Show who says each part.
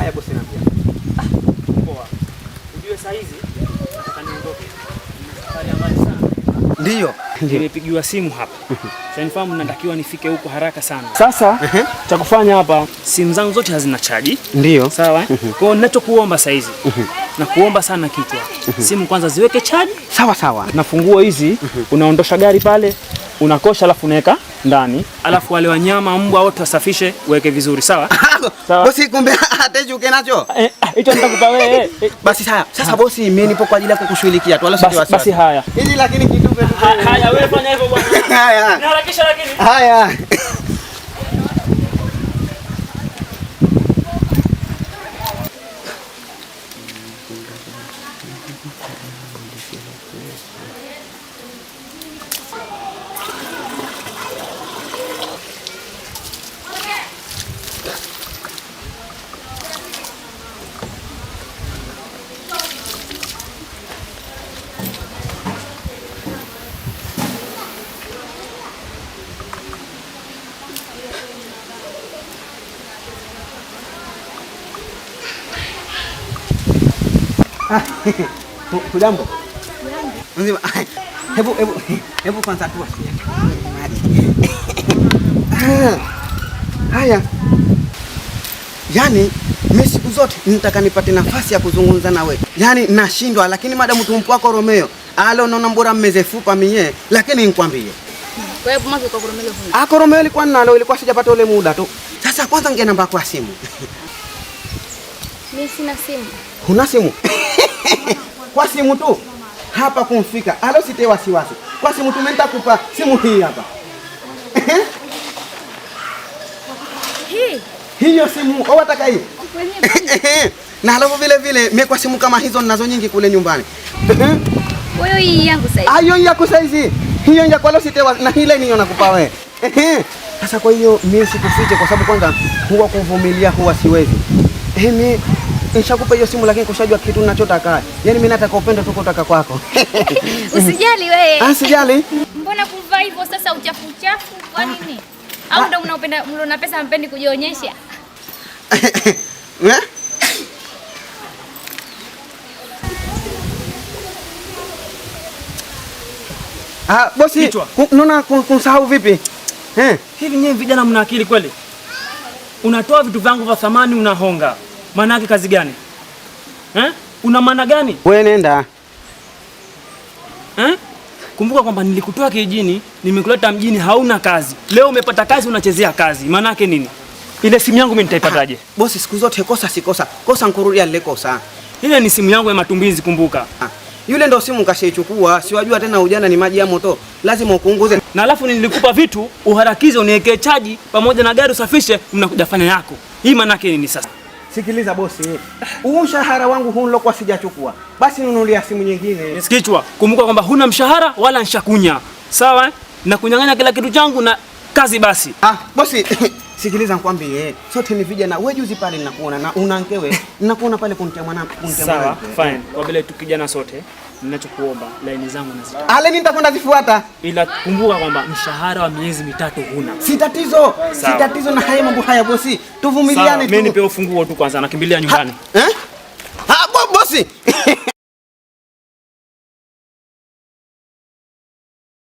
Speaker 1: Haya bosi niambia.
Speaker 2: Poa. Ujue saa hizi nataka niondoke. Safari ya mbali sana.
Speaker 1: Ndio.
Speaker 2: Nimepigiwa simu hapa. Shanifahamu natakiwa nifike huko haraka sana. Sasa cha kufanya hapa, simu zangu zote hazina chaji.
Speaker 1: Ndio.
Speaker 2: Sawa? Kwa hiyo ninachokuomba saa hizi. Na kuomba sana kichwa. Simu kwanza ziweke chaji.
Speaker 1: Sawa sawa.
Speaker 2: Na funguo hizi unaondosha gari pale, unakosha alafu unaweka ndani. Alafu wale wanyama mbwa wote wasafishe, uweke vizuri, sawa?
Speaker 1: Sawa. Bosi kumbe atajuke nacho.
Speaker 2: Hicho nitakupa wewe.
Speaker 1: Basi haya. Sasa bosi mimi nipo kwa ajili ya kukushughulikia tu wala si wasiwasi.
Speaker 2: Basi haya.
Speaker 1: Hizi lakini kitupe tu.
Speaker 2: Haya wewe fanya hivyo bwana.
Speaker 1: Haya.
Speaker 2: Niharakisha lakini.
Speaker 1: Haya. Hujambo? Mzima. Hebu kwanza tu. Haya. Yaani mimi siku zote nitaka nipate nafasi ya kuzungumza na wewe. Yaani nashindwa lakini madamu tumpo wako Romeo. Alo naona mbora mmeze fupa mie lakini nikwambie.
Speaker 3: Kwa hiyo mwanzo kwa Romeo huyu.
Speaker 1: Ako Romeo ilikuwa nalo ilikuwa sijapata ule muda tu. Sasa kwanza nge namba kwa simu.
Speaker 3: Mimi sina simu.
Speaker 1: Huna simu? Kwa simu tu hapa kumfika. Alo site wasiwasi. Kwa simu tu mimi nitakupa simu hii hapa. Hiyo simu au wataka hii? Na alafu vile vile mimi kwa simu kama hizo ninazo nyingi kule nyumbani.
Speaker 3: Wewe hii yangu sasa.
Speaker 1: Hiyo yako saizi. Hiyo ya kwa leo site na ile niyo nakupa wewe. Sasa kwa hiyo mimi sikufiche kwa sababu kwanza huwa kuvumilia huwa siwezi. Mimi nishakupa hiyo simu lakini kushajua kitu ninachotaka. Yaani mimi nataka upendo tu kutoka kwako.
Speaker 3: Usijali wewe.
Speaker 1: Sijali.
Speaker 3: Mbona kuvaa hivyo sasa uchafu kwa nini? Au ndio mna pesa mpendi kujionyesha?
Speaker 1: Bosi, unaona kumsahau vipi?
Speaker 2: Hivi nyewe vijana mna akili kweli? Unatoa vitu vyangu vya thamani unahonga. Maana yake kazi gani? Una maana gani?
Speaker 1: Wewe nenda.
Speaker 2: Kumbuka kwamba nilikutoa kijijini, nimekuleta mjini hauna kazi. Leo umepata kazi unachezea kazi. Maana yake nini? Ile simu yangu mimi nitaipataje?
Speaker 1: Bosi siku zote kosa si kosa. Kosa nkurudia lile kosa.
Speaker 2: Ile ni simu yangu ya matumbizi kumbuka.
Speaker 1: Yule ndo simu kashaichukua, siwajua tena ujana ni maji ya moto. Lazima ukuunguze.
Speaker 2: Na alafu nilikupa vitu, uharakize uniwekee chaji pamoja na gari usafishe, mnakuja fanya yako. Hii maana yake nini sasa?
Speaker 1: Sikiliza bosi. Mshahara wangu huu nilokuwa sijachukua. Basi nunulia simu nyingine.
Speaker 2: Nisikichwa. Kumbuka kwamba huna mshahara wala nshakunya. Sawa? Na kunyang'anya kila kitu changu na kazi basi.
Speaker 1: Bosi, sikiliza nikwambie. Sote ni vijana. Wewe juzi pale ninakuona na unankewe. Ninakuona pale kuntia mwanangu.
Speaker 2: Sawa, fine. Kwa vile tukijana sote, ninachokuomba laini zangu nazitoa.
Speaker 1: Ale nitakwenda zifuata.
Speaker 2: Ila kumbuka kwamba mshahara wa miezi 3 huna.
Speaker 1: Si tatizo. Si tatizo na haya mambo haya bosi. Tuvumiliane tu.
Speaker 2: Mimi nipe ufunguo tu kwanza nakimbilia nyumbani.
Speaker 1: Bosi.